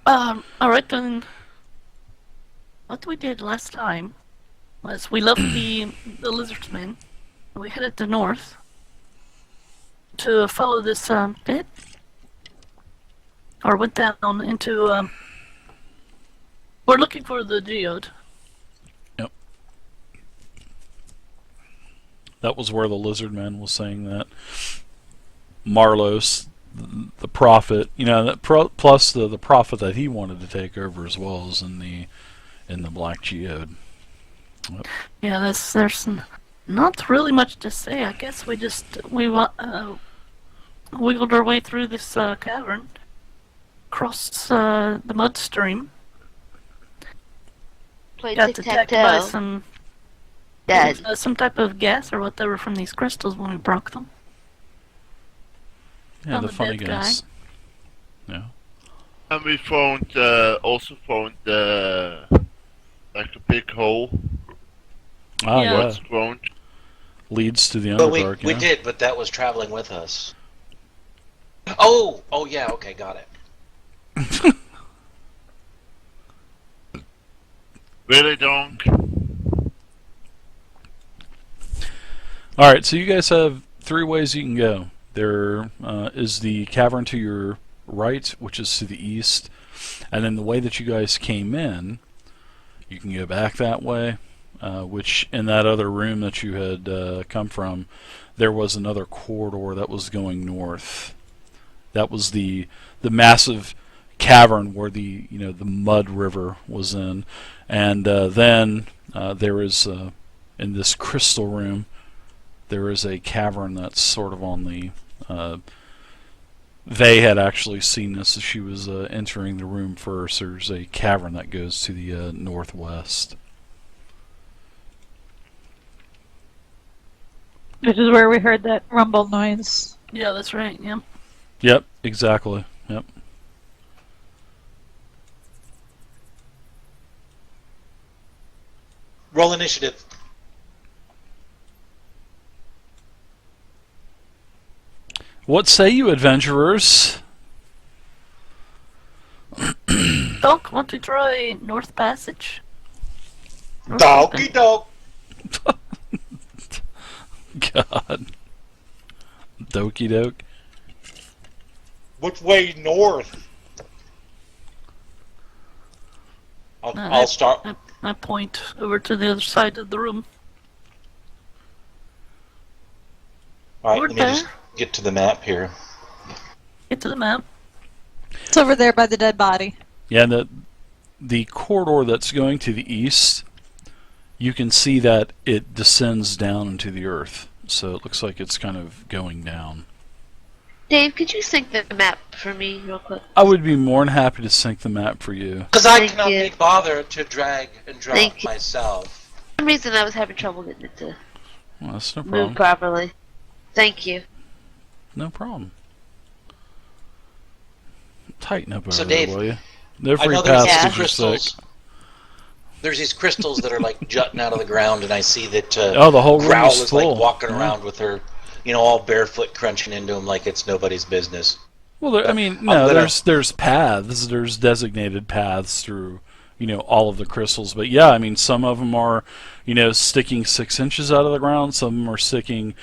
I reckon what we did last time was we left the lizardsmen. We headed to north to follow this pit, or went down into. We're looking for the geode. Yep. That was where the lizard man was saying that Marlos, the prophet, that plus the prophet that he wanted to take over as well as in the Black Geode. Yep. Yeah, there's not really much to say. I guess we wiggled our way through this cavern, crossed the mud stream, Played got attacked by tic-tac-toe. Dead. some type of gas or whatever from these crystals when we broke them. Yeah, Found the the funny dead guys. Yeah. And we also found like a big hole. Ah, Yeah. yeah. What's grown? Leads to the But Underdark. we did, but that was traveling with us. Oh yeah, okay, got it. Really don't. All right, so you guys have 3 ways you can go. There is the cavern to your right, which is to the east, and then the way that you guys came in, you can go back that way, which in that other room that you had come from, there was another corridor that was going north. That was the massive cavern where the mud river was in, and then there is in this crystal room. There is a cavern that's sort of on the. They had actually seen this as she was entering the room first. There's a cavern that goes to the northwest. This is where we heard that rumble noise. Yeah, that's right. Yeah. Yep, exactly. Yep. Roll initiative. What say you, adventurers? Doc, want to try North Passage? Doggy dog. God. Dokey doke. Which way north? I'll start. I point over to the other side of the room. All right, Over let me just there. get to the map here. Get to the map. It's over there by the dead body. Yeah, the corridor that's going to the east, you can see that it descends down into the earth. So it looks like it's kind of going down. Dave, could you sync the map for me real quick? I would be more than happy to sync the map for you. Because I Thank cannot you. be bothered to drag and drop Thank you. myself. For some reason I was having trouble getting it to Well, that's no move problem. properly. Thank you. No problem. Tighten up over So, there, Dave, will you? No I free know there's passes these are crystals. sick. There's these crystals that are like jutting out of the ground, and I see that Oh, the whole room Growl is is full. like walking Yeah. around with her, all barefoot, crunching into them like it's nobody's business. Well, I mean, I'm no, gonna- there's paths. There's designated paths through, all of the crystals. But yeah, I mean, some of them are, sticking 6 inches out of the ground. Some of them are sticking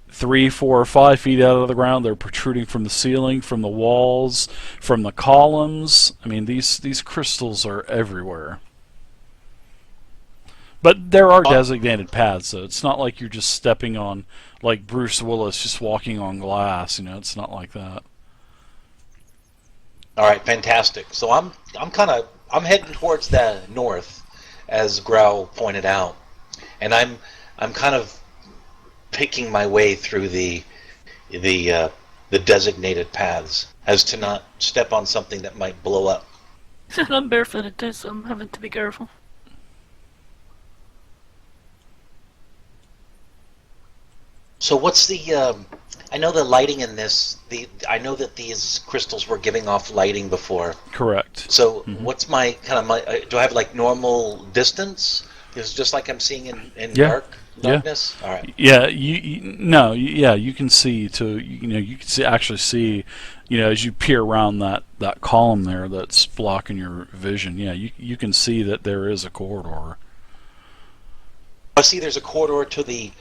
3, 4, or 5 feet out of the ground. They're protruding from the ceiling, from the walls, from the columns. I mean, these crystals are everywhere. But there are designated paths, so it's not like you're just stepping on, like Bruce Willis, just walking on glass. It's not like that. All right, fantastic. So I'm heading towards the north, as Growl pointed out, and I'm kind of picking my way through the designated paths, as to not step on something that might blow up. I'm barefooted too, so I'm having to be careful. So what's the? I know the lighting in this. I know that these crystals were giving off lighting before. Correct. So what's my do I have like normal distance? Is it just like I'm seeing in Yeah. dark? darkness? All right. Yeah, no, yeah, you can see you can actually see, as you peer around that column there that's blocking your vision. Yeah, you can see that there is a corridor. I see there's a corridor to the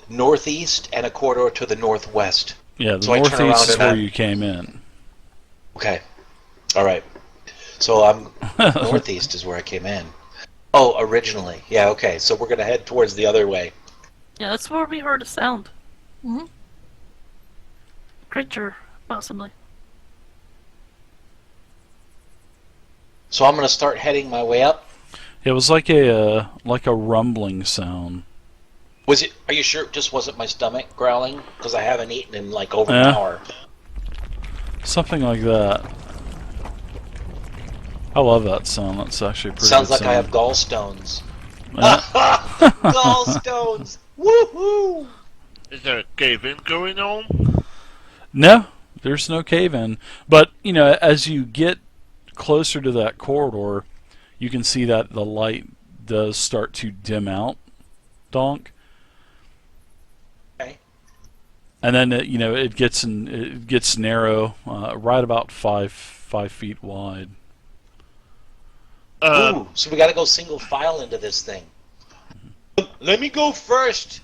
northeast and a corridor to the northwest. Yeah, the So I turn around northeast is and where I- you came in. Okay. All right. So I'm northeast is where I came in. Oh, originally. Yeah, okay. So we're going to head towards the other way. Yeah, that's where we heard a sound. Mhm. Creature, possibly. So I'm going to start heading my way up. It was like a rumbling sound. Was it? Are you sure it just wasn't my stomach growling? Because I haven't eaten in like over an Yeah. hour. Something like that. I love that sound. That's actually a pretty Sounds good like I have sound. gallstones. Yeah. Gallstones! Woohoo! Is there a cave-in going on? No, there's no cave-in. But, as you get closer to that corridor, you can see that the light does start to dim out, Donk. Okay. And then, it gets narrow, right about 5 feet wide. Ooh, so we got to go single file into this thing. Let me go first.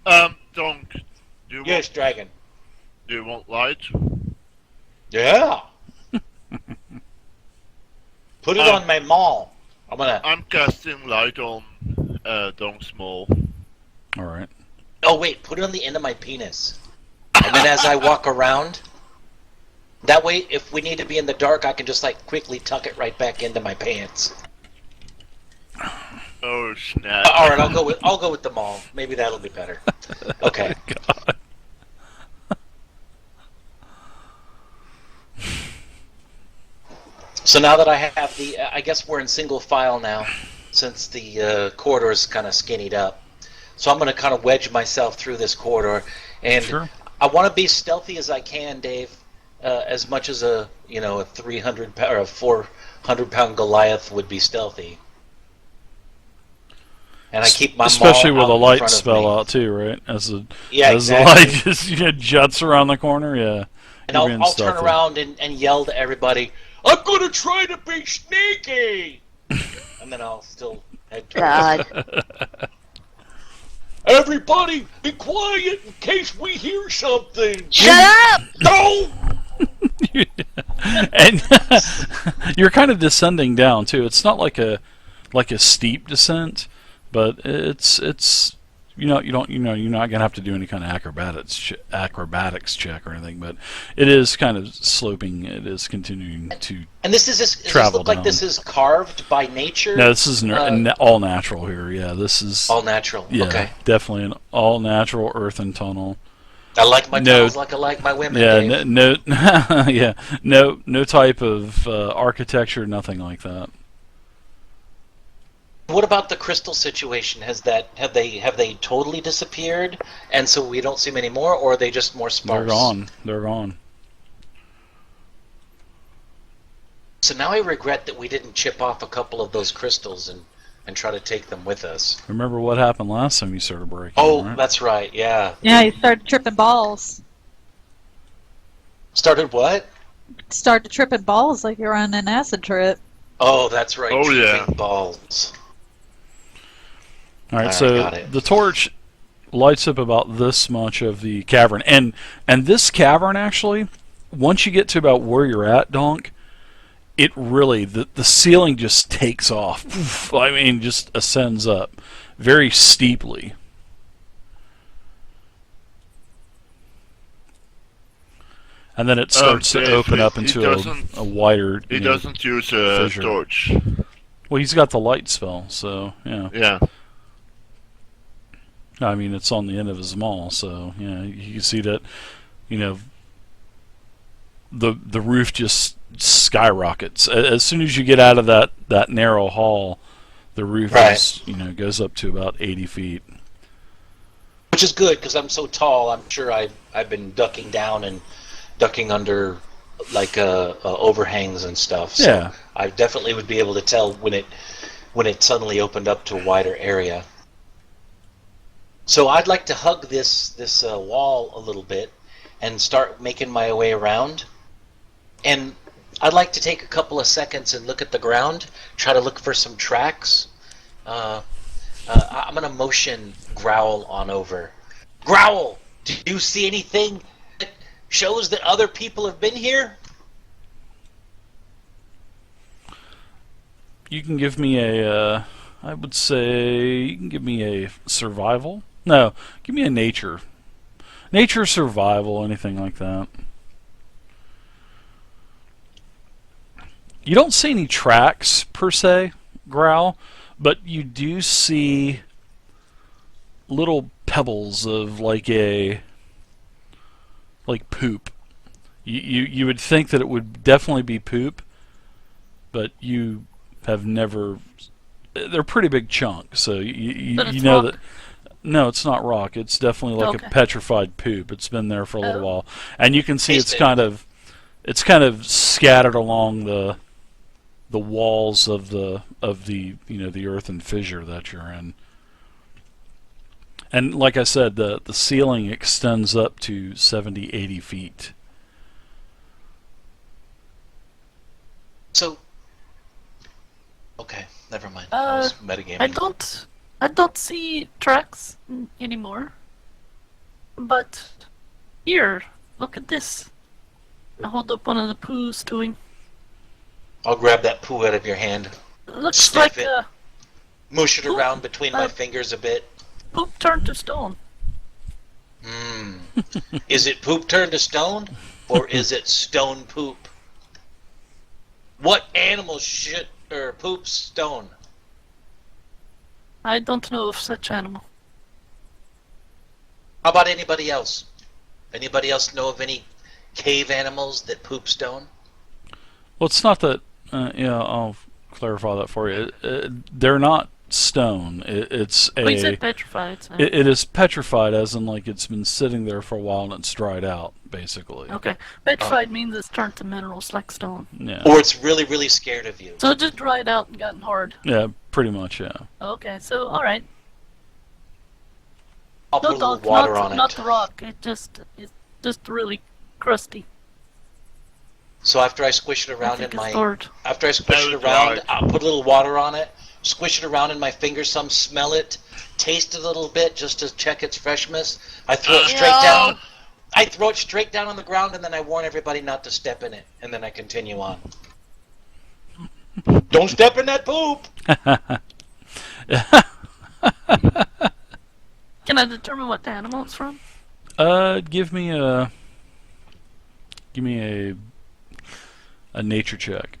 Donk, do you Yes, Dragon. want light? Yeah. Put it on my mall. I'm casting light on Donk's mole. All right. Oh wait, put it on the end of my penis. And then as I walk around, that way, if we need to be in the dark, I can just like quickly tuck it right back into my pants. Oh snap! All right, I'll go with the mall. Maybe that'll be better. Okay. God. So now that I have I guess we're in single file now, since the corridor is kind of skinnied up. So I'm going to kind of wedge myself through this corridor, and Sure. I want to be stealthy as I can, Dave. As much as a 300 or a 400-pound Goliath would be stealthy. And I keep my especially maul with a out in light front of spell me. out too, right? As the exactly. light just juts around the corner, yeah. And You're I'll being turn stealthy. around and yell to everybody, "I'm gonna try to be sneaky!" And then I'll still head towards God. Everybody, be quiet in case we hear something! Shut up! No! And you're kind of descending down too. It's not like a steep descent, but it's you're not gonna have to do any kind of acrobatics check or anything. But it is kind of sloping. It is continuing to. And does this Travel look like down. this is carved by nature? No, this is all natural here. Yeah, this is All natural. yeah, Okay. definitely an all natural earthen tunnel. I like my No. tunnels like I like my women, Yeah, Dave. yeah, no type of architecture, nothing like that. What about the crystal situation? Have they totally disappeared, and so we don't see them anymore, or are they just more sparse? They're gone. They're gone. So now I regret that we didn't chip off a couple of those crystals and try to take them with us. Remember what happened last time you started breaking? Oh, right? that's right. Yeah. Yeah, you started tripping balls. Started what? Started tripping balls like you're on an acid trip. Oh, that's right. Oh, yeah. tripping balls. All right, Alright, so got it. the torch lights up about this much of the cavern, and this cavern actually, once you get to about where you're at, Donk, it really the ceiling just takes off. Poof, I mean, just ascends up very steeply. And then it starts to Dave, open up he into doesn't- a wider. He you know, doesn't use a fissure. torch. Well, he's got the light spell, so yeah. Yeah. I mean, it's on the end of his maul, so yeah, you can see that. The roof just skyrockets as soon as you get out of that narrow hall. The roof Right. is, goes up to about 80 feet. Which is good because I'm so tall. I'm sure I've been ducking down and ducking under like overhangs and stuff. So Yeah. I definitely would be able to tell when it suddenly opened up to a wider area. So I'd like to hug this wall a little bit and start making my way around. And I'd like to take a couple of seconds and look at the ground, try to look for some tracks. I'm gonna motion Growl on over. Growl, do you see anything that shows that other people have been here? You can give me a, I would say, you can give me a survival. No, give me a nature. Nature, survival, anything like that. You don't see any tracks, per se, Growl, but you do see little pebbles of like poop. You would think that it would definitely be poop, but you have never. They're pretty big chunks, so you know rock? that. No, it's not rock. It's definitely like Okay. a petrified poop. It's been there for a little while, and you can see Taste it's it. kind of scattered along the walls of the the earthen fissure that you're in. And like I said, the ceiling extends up to 70, 80 feet. So, okay, never mind. I was metagaming. I don't see tracks anymore. But here, look at this. I hold up one of the poos doing. I'll grab that poo out of your hand, Looks Sniff like it. Mush it Poop. around between my fingers a bit. poop turned to stone. Mmm. Is it poop turned to stone, or is it stone poop? What animal shit or poops stone? I don't know of such animal. How about anybody else? Anybody else know of any cave animals that poop stone? Well, it's not that. Yeah, I'll clarify that for you. They're not stone. It's We a. said petrified. So. It is petrified, as in like it's been sitting there for a while and it's dried out, basically. Okay, petrified means it's turned to minerals like stone. Yeah. Or it's really, really scared of you? So it just dried out and gotten hard. Yeah, pretty much. Yeah. Okay, so alright. I'll put a No, little not, water not, on it. not the rock. It's just really crusty. So after I squish it I around think in it's my stored. after I squish it Very around, dry. I'll put a little water on it, squish it around in my fingers some, smell it, taste it a little bit just to check its freshness. I throw it straight down. I throw it straight down on the ground and then I warn everybody not to step in it, and then I continue on. Don't step in that poop. Can I determine what animal it's from? Give me a nature check.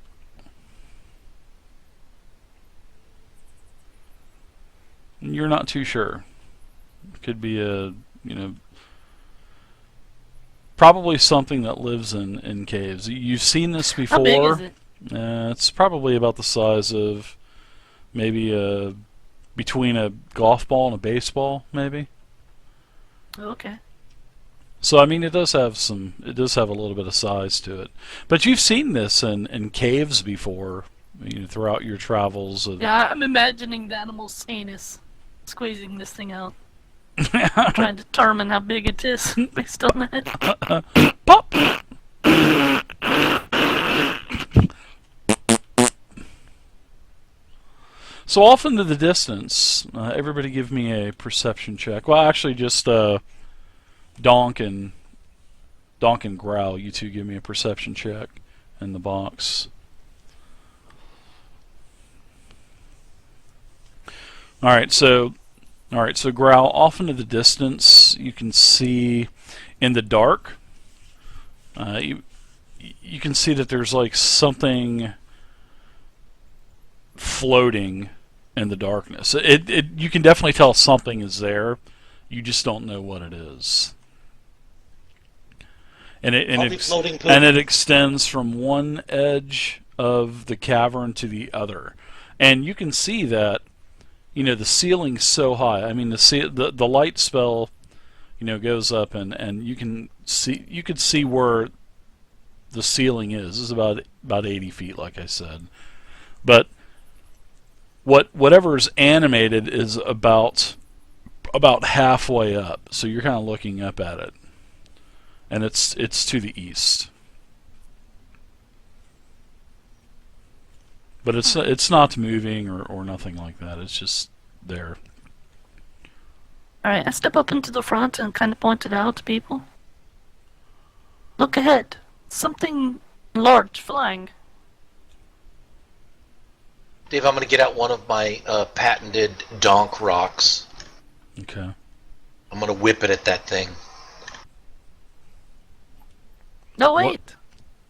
You're not too sure. Could be probably something that lives in caves. You've seen this before. How big is it? It's probably about the size of maybe between a golf ball and a baseball, maybe. Okay. So I mean, it does have a little bit of size to it. But you've seen this in caves before, throughout your travels. Yeah, I'm imagining the animal's anus squeezing this thing out. I'm trying to determine how big it is based on that. Pop. So off into the distance, everybody give me a perception check. Well, actually, just Donk and Growl, you two give me a perception check in the box. Alright, so Growl, off into the distance, you can see in the dark, you can see that there's like something floating in the darkness. You can definitely tell something is there. You just don't know what it is. And it extends from one edge of the cavern to the other. And you can see that the ceiling's so high. I mean, the light spell goes up and you could see where the ceiling is. It's about 80 feet, like I said. But whatever is animated is about about halfway up, so you're kind of looking up at it, and it's to the east. But it's not moving or nothing like that. It's just there. Alright, I step up into the front and kind of point it out to people. Look ahead. Something large flying. Dave, I'm going to get out one of my patented donk rocks. Okay. I'm going to whip it at that thing. No, wait.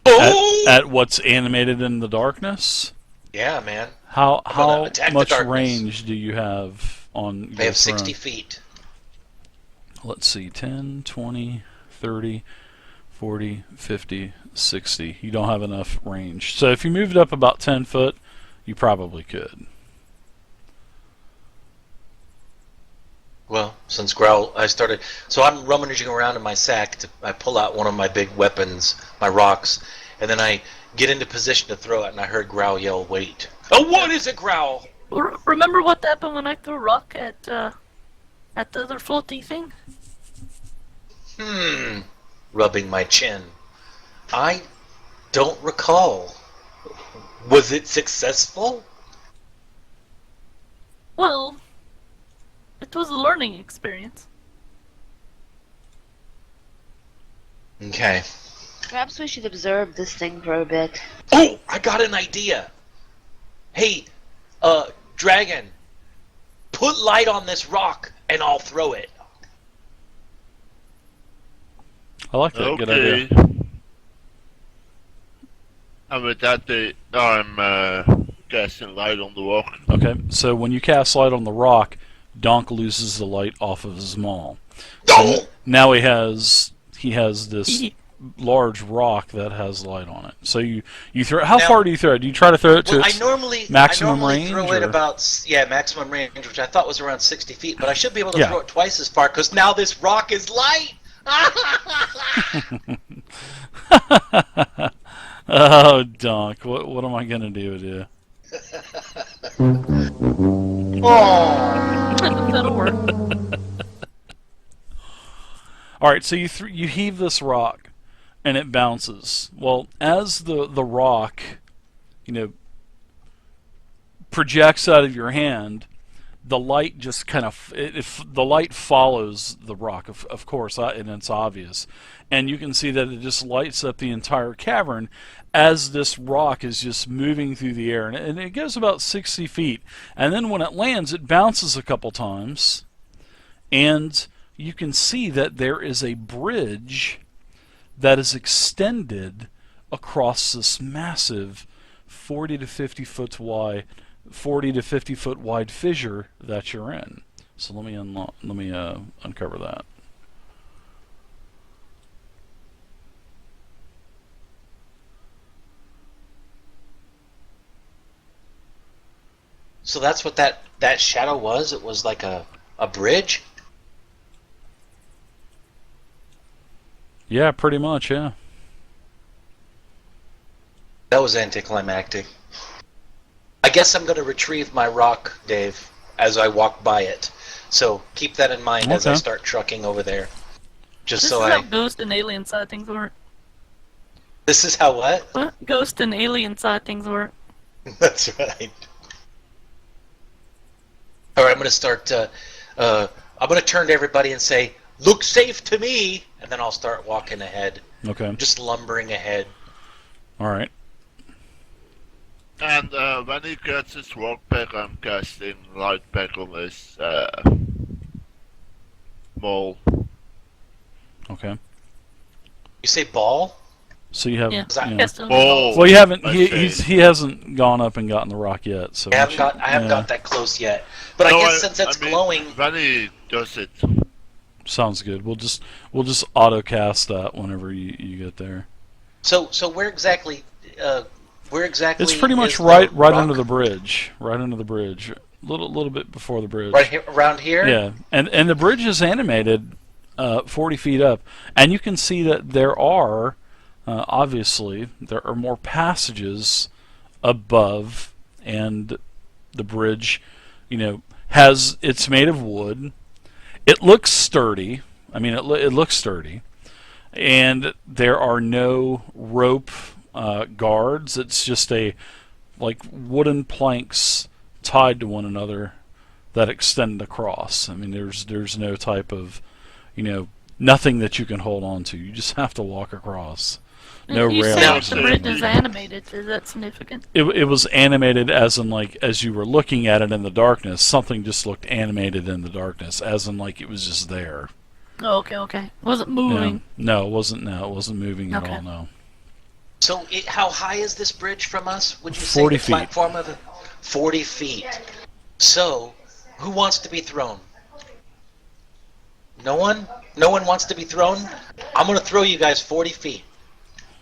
Oh! At what's animated in the darkness? Yeah, man. How gonna attack the much darkness. range do you have on your I have 60 throne? feet. Let's see, 10, 20, 30, 40, 50, 60. You don't have enough range. So if you moved up about 10 foot, you probably could. Well, since Growl, I started... So I'm rummaging around in my sack. I pull out one of my big weapons, my rocks, and then I get into position to throw it, and I heard Growl yell, "Wait." Oh, what is it, Growl? Remember what happened when I threw a rock at the other floaty thing? Rubbing my chin. I don't recall. Was it successful? Well, it was a learning experience. Okay. Perhaps we should observe this thing for a bit. Oh, I got an idea. Hey, Dragon, put light on this rock and I'll throw it. I like that. Good idea. Okay. And with that, I'm casting light on the rock. Okay, so when you cast light on the rock, Donk loses the light off of his maul. Oh! Now he has this Eek. large rock that has light on it. So you throw. How Now- far do you throw it? Do you try to throw it to Well, its I normally maximum throw range, it or- about maximum range, which I thought was around 60 feet, but I should be able to Yeah. throw it twice as far because now this rock is light. Oh, Donk, what am I gonna do with you? Oh, That'll work. All right, so you heave this rock, and it bounces. Well, as the rock, projects out of your hand, the light just kind of the light follows the rock, of course, and it's obvious, and you can see that it just lights up the entire cavern as this rock is just moving through the air, and it goes about 60 feet, and then when it lands, it bounces a couple times, and you can see that there is a bridge that is extended across this massive 40 to 50 foot wide fissure that you're in. So let me uncover that. so that's what that shadow was. It was like a bridge. Yeah, pretty much, yeah. That was anticlimactic. I guess I'm going to retrieve my rock, Dave, as I walk by it. So keep that in mind as I Okay. start trucking over there. Just This so is how I. ghost and alien sightings work. This is how what? What? Ghost and alien sightings work. That's right. All right, I'm going to start. I'm going to turn to everybody and say, "Look safe to me," and then I'll start walking ahead, Okay. just lumbering ahead. All right. And when he gets his rock back, I'm casting light back on his mole. Okay. You say ball? So you have. Yeah. that- Yeah. Yes, Oh, Well, you haven't. I He see. he hasn't gone up and gotten the rock yet. So I haven't yeah. got that close yet. But No, I guess since it's I mean, glowing, When he does it. Sounds good. We'll just auto cast that whenever you get there. so where exactly? Where exactly? It's pretty much is the right rock? under the bridge. Right under the bridge. Little bit before the bridge. Right here, around here. Yeah, and the bridge is animated 40 feet up, and you can see that there are obviously there are more passages above, and the bridge, it's made of wood. It looks sturdy. I mean, it looks sturdy. And there are no rope guards. It's just like wooden planks tied to one another that extend across. I mean, there's no type of, nothing that you can hold on to. You just have to walk across. No You say railings. that the bridge is animated. Is that significant? It was animated as in like as you were looking at it in the darkness, something just looked animated in the darkness, as in like it was just there. Oh, okay. Wasn't moving. No, it wasn't. No, it wasn't moving at Okay. all. No. So, how high is this bridge from us? Would you 40 say the feet. platform of it? 40 feet. So, who wants to be thrown? No one? No one wants to be thrown? I'm going to throw you guys 40 feet.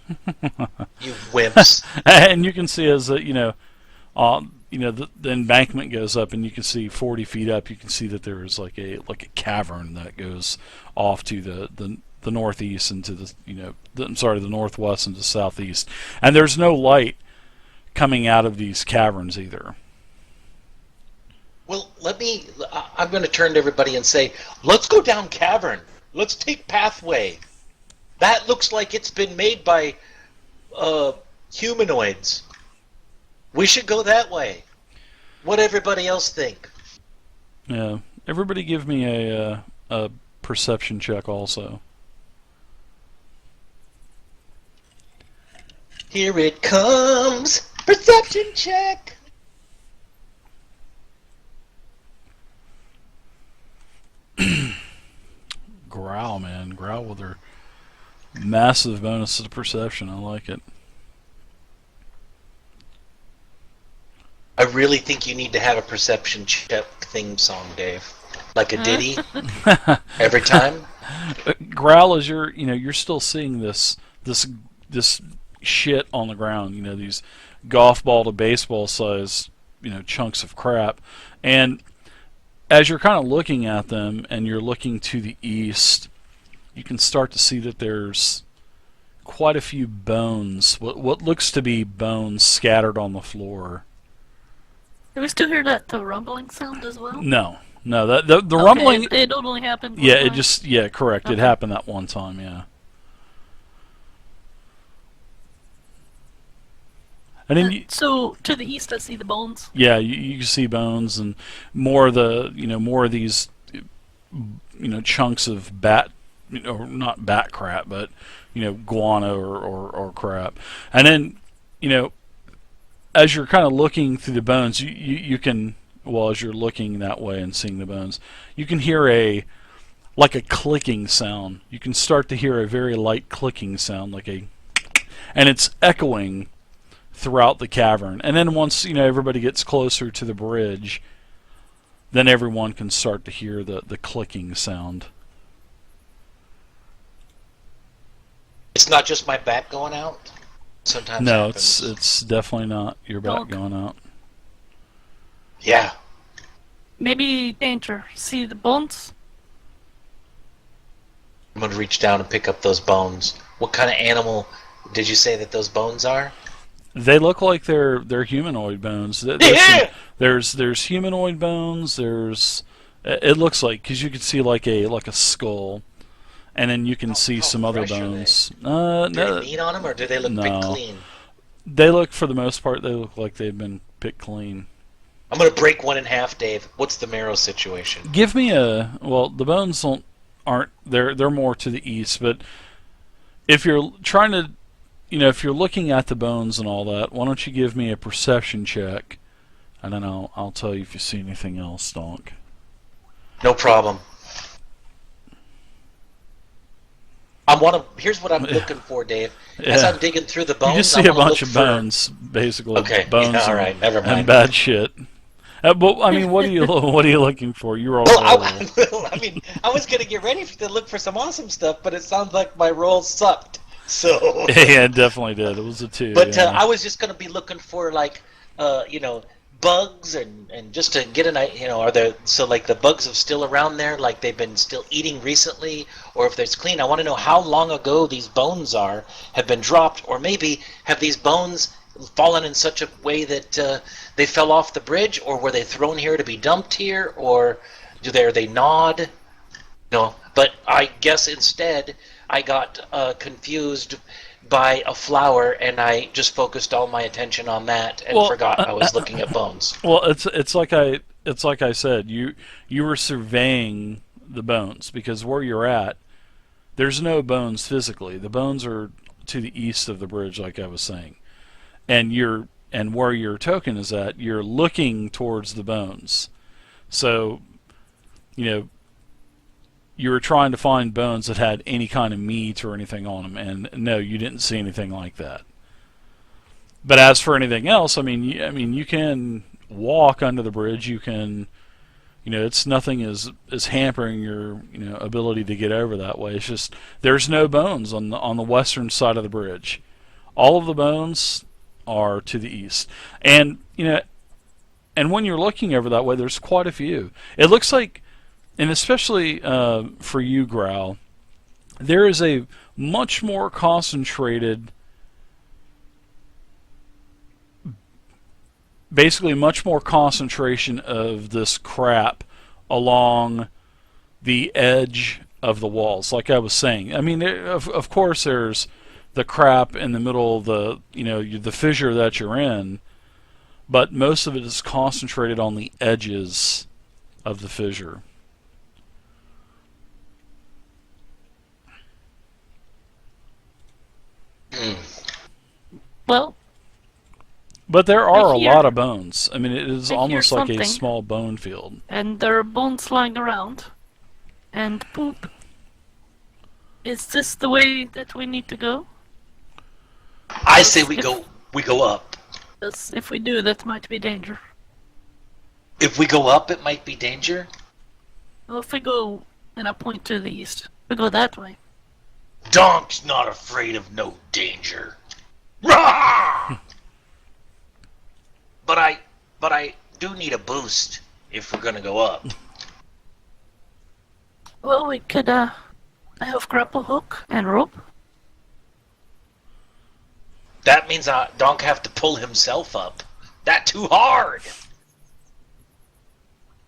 You wimps. And you can see as the embankment goes up, and you can see 40 feet up. You can see that there is like a cavern that goes off to the northeast and to the northwest and to the southeast. And there's no light coming out of these caverns either. Well, I'm going to turn to everybody and say, let's go down cavern. Let's take pathway. That looks like it's been made by humanoids. We should go that way. What everybody else think? Yeah. Everybody, give me a perception check also. Here it comes. Perception check. Growl, man. Growl with her massive bonus to perception. I like it. I really think you need to have a perception check theme song, Dave. Like a ditty every time. Growl is you're still seeing this shit on the ground. These golf ball to baseball size chunks of crap, and as you're kind of looking at them and you're looking to the east, you can start to see that there's quite a few bones. What looks to be bones scattered on the floor. Do we still hear the rumbling sound as well? No, the rumbling. It only happened. Yeah, one it time? just correct. It Okay. happened that one time. Yeah. And then So to the east, I see the bones. yeah, you can see bones and more of these chunks of bat, not bat crap, but guano or crap. And then as you're kind of looking through the bones, you can, as you're looking that way and seeing the bones, you can hear a clicking sound. You can start to hear a very light clicking sound, and it's echoing throughout the cavern. And then once everybody gets closer to the bridge, then everyone can start to hear the clicking sound. It's not just my back going out. Sometimes No, happens. it's definitely not your back Dog. going out. Yeah. Maybe danger. See the bones? I'm going to reach down and pick up those bones. What kind of animal did you say that those bones are? They look like they're humanoid bones. There's humanoid bones. It looks like, because you can see like a skull, and then you can see how some other fresh are they? bones. Do No, they have meat on them, or do they look No. picked clean? they look, for the most part, they look like they've been picked clean. I'm going to break one in half, Dave. What's the marrow situation? Give me the bones aren't they're more to the east, but if you're trying to, if you're looking at the bones and all that, why don't you give me a perception check, and then I'll tell you if you see anything else, Donk. No problem. Here's what I'm looking for, Dave. As Yeah. I'm digging through the bones, You just I see a wanna bunch look of for- bones, basically. Okay, Bones yeah, all and, right, never mind. and bad shit. But I mean, what are you looking for? You roll. Well, I was going to get ready to look for some awesome stuff, but it sounds like my roll sucked. So. Yeah, it definitely did. It was a 2. But yeah. I was just going to be looking for bugs and just to get an are there the bugs are still around there, like they've been still eating recently, or if it's clean. I want to know how long ago these bones have been dropped, or maybe have these bones fallen in such a way that they fell off the bridge, or were they thrown here to be dumped here, or are they gnawed? No, but I guess instead I got confused by a flower, and I just focused all my attention on that and Well, forgot I was looking at bones. Well, it's like I said. You were surveying the bones because where you're at, there's no bones physically. The bones are to the east of the bridge, like I was saying, and where your token is at, you're looking towards the bones. So, you know, you were trying to find bones that had any kind of meat or anything on them, and no, you didn't see anything like that. But as for anything else, I mean, you can walk under the bridge. You can, it's nothing is hampering your, ability to get over that way. It's just there's no bones on the western side of the bridge. All of the bones are to the east, and and when you're looking over that way, there's quite a few. It looks like, and especially for you, Growl, there is a much more concentrated. Basically much more concentration of this crap along the edge of the walls, like I was saying. I mean, of course there's the crap in the middle of the fissure that you're in, but most of it is concentrated on the edges of the fissure. Well, But there are a I hear- lot of bones. I mean, it is I hear almost like a something. small bone field. and there are bones lying around. And poop. Is this the way that we need to go? I say we go up. Because if we do, that might be danger. If we go up, it might be danger. Well, if we go and I point to the east, we go that way. Donk's not afraid of no danger. Rah! But I do need a boost if we're gonna go up. Well, we could have grapple hook and rope. That means Donk have to pull himself up. That too hard.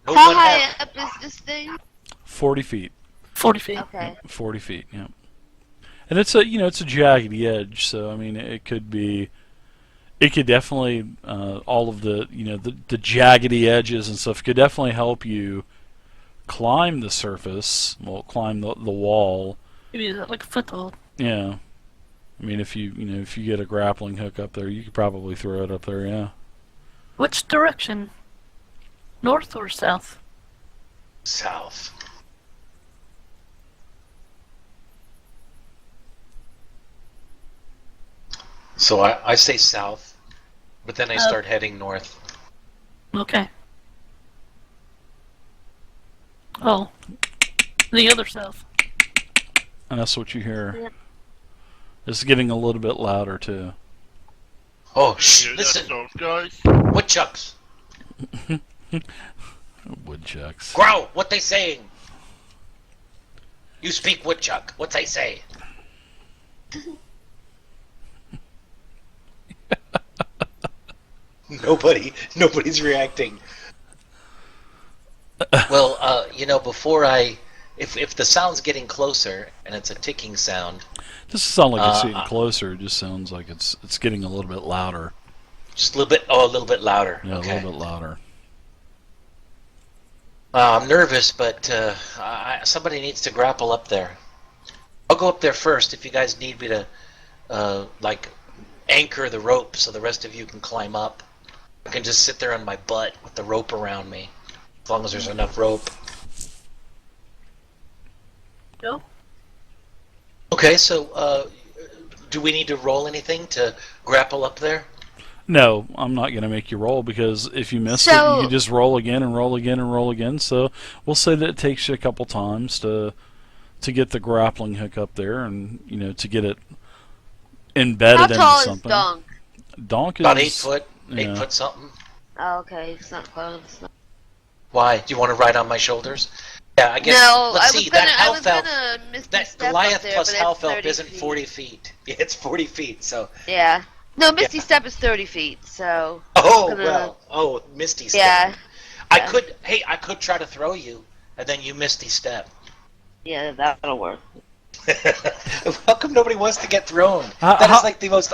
No How one high have- up is this thing? 40 feet. 40 feet. Okay. 40 feet, yeah. And it's a jagged edge, so I mean it could definitely all of the the jaggedy edges and stuff could definitely help you climb the surface, climb the wall. Maybe like a foothold. Yeah. I mean if you get a grappling hook up there, you could probably throw it up there, yeah. Which direction? North or south? South. So I say south, but then I start heading north. Okay. Oh. The other south. And that's what you hear. Yep. It's getting a little bit louder too. Oh, You shh! hear that Listen, sound, guys? woodchucks, Woodchucks. growl. What they saying? You speak woodchuck. What they say? Nobody's reacting. Well, before if the sound's getting closer and it's a ticking sound, Doesn't sound like it's getting closer. It just sounds like it's getting a little bit louder. just a little bit. Oh, a little bit louder. Yeah, Okay. a little bit louder. I'm nervous, but somebody needs to grapple up there. I'll go up there first if you guys need me to, anchor the rope so the rest of you can climb up. I can just sit there on my butt with the rope around me, as long as there's enough rope. Go. Okay, so do we need to roll anything to grapple up there? No, I'm not going to make you roll because if you miss it, So- you just roll again and roll again and roll again. So we'll say that it takes you a couple times to get the grappling hook up there and to get it embedded How into tall is something. Donk? Donk is About 8 foot, yeah. 8 foot something. Oh, okay, it's not close. Why? Do you want to ride on my shoulders? Yeah, I guess. No, let's I see, was gonna, that I elf was elf, gonna misty that step Goliath up there, plus but half that's elf 30 isn't feet. 40 feet. Yeah, it's 40 feet, so. Yeah. No, Misty Yeah. Step is 30 feet, so. Oh, gonna- well. Oh, Misty step. Yeah. I could try to throw you, and then you Misty step. Yeah, that'll work. How come nobody wants to get thrown? How- That is like the most